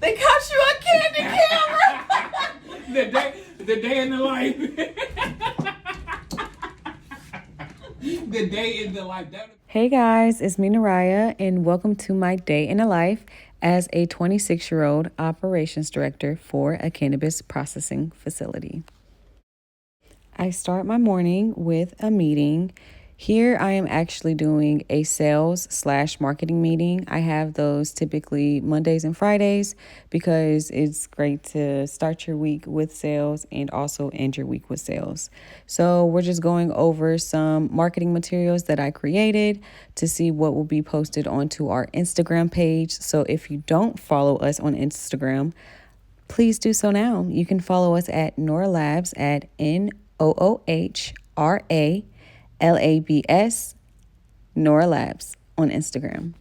They caught you on candy camera. The day in the life. The day in the life. Hey guys, it's me Naraya, and welcome to my day in a life as a 26-year-old operations director for a cannabis processing facility. I start my morning with a meeting. Here I am actually doing a sales/marketing meeting. I have those typically Mondays and Fridays because it's great to start your week with sales and also end your week with sales. So we're just going over some marketing materials that I created to see what will be posted onto our Instagram page. So if you don't follow us on Instagram, please do so now. You can follow us at Nora Labs at NOOHRALABS, Nora Labs on Instagram.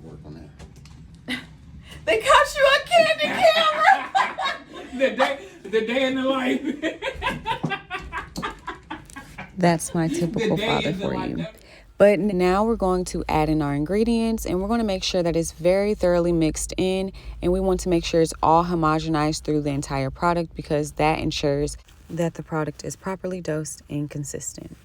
Work on that. They caught you on candy camera. The day in the life. That's my typical father for you. But now we're going to add in our ingredients, and we're going to make sure that it's very thoroughly mixed in, and we want to make sure it's all homogenized through the entire product because that ensures that the product is properly dosed and consistent.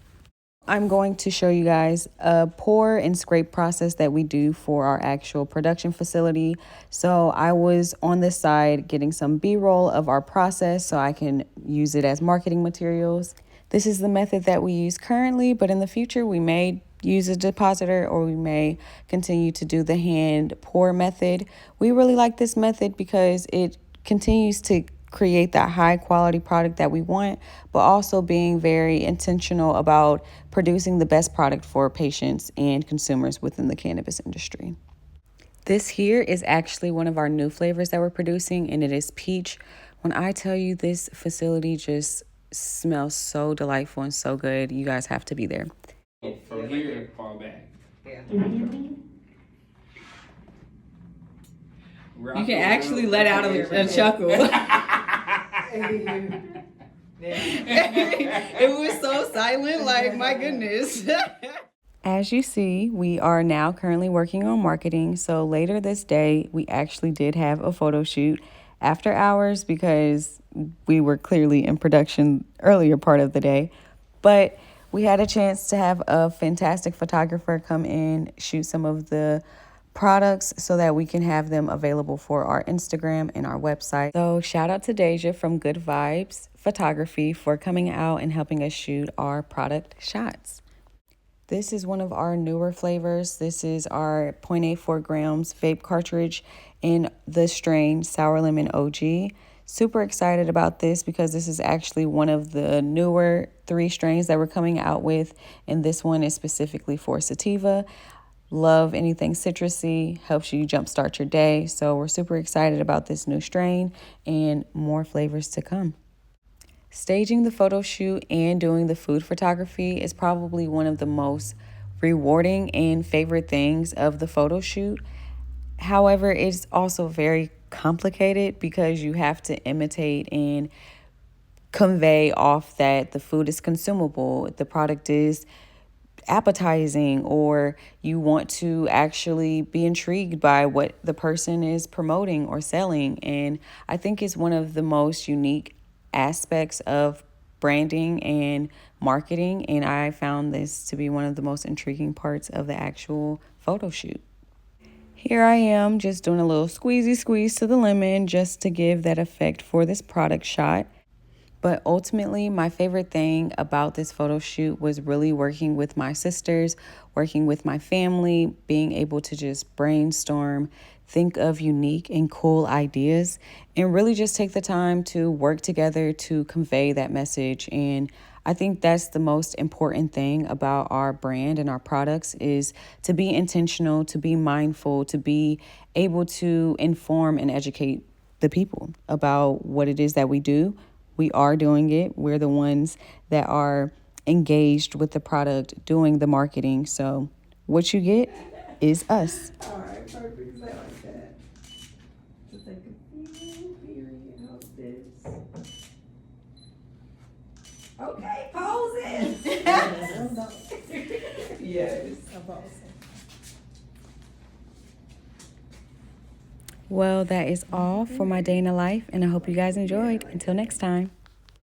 I'm going to show you guys a pour and scrape process that we do for our actual production facility. So I was on this side getting some B-roll of our process so I can use it as marketing materials. This is the method that we use currently, but in the future we may use a depositor or we may continue to do the hand pour method. We really like this method because it continues to create that high quality product that we want, but also being very intentional about producing the best product for patients and consumers within the cannabis industry. This here is actually one of our new flavors that we're producing, and it is peach. When I tell you this facility just smells so delightful and so good, you guys have to be there. From here, fall back. Yeah. You can actually let out a chuckle. It was so silent, like, my goodness. As you see, we are now currently working on marketing. So later this day, we actually did have a photo shoot after hours because we were clearly in production earlier part of the day. But we had a chance to have a fantastic photographer come in, shoot some of the products so that we can have them available for our Instagram and our website. So shout out to Deja from Good Vibes Photography for coming out and helping us shoot our product shots. This is one of our newer flavors. This is our 0.84 grams vape cartridge in the strain Sour Lemon OG. Super excited about this because this is actually one of the newer 3 strains that we're coming out with, and this one is specifically for sativa. Love anything citrusy, helps you jumpstart your day. So we're super excited about this new strain and more flavors to come. Staging the photo shoot and doing the food photography is probably one of the most rewarding and favorite things of the photo shoot. However, it's also very complicated because you have to imitate and convey off that the food is consumable, the product is appetizing, or you want to actually be intrigued by what the person is promoting or selling. And I think it's one of the most unique aspects of branding and marketing, and I found this to be one of the most intriguing parts of the actual photo shoot. Here I am just doing a little squeeze to the lemon just to give that effect for this product shot. But ultimately, my favorite thing about this photo shoot was really working with my sisters, working with my family, being able to just brainstorm, think of unique and cool ideas, and really just take the time to work together to convey that message. And I think that's the most important thing about our brand and our products is to be intentional, to be mindful, to be able to inform and educate the people about what it is that we do. We are doing it. We're the ones that are engaged with the product, doing the marketing. So what you get is us. All right, perfect. I like that. Just take a few period of this. Okay, poses. Yes. Well, that is all for my day in the life, and I hope you guys enjoyed. Until next time.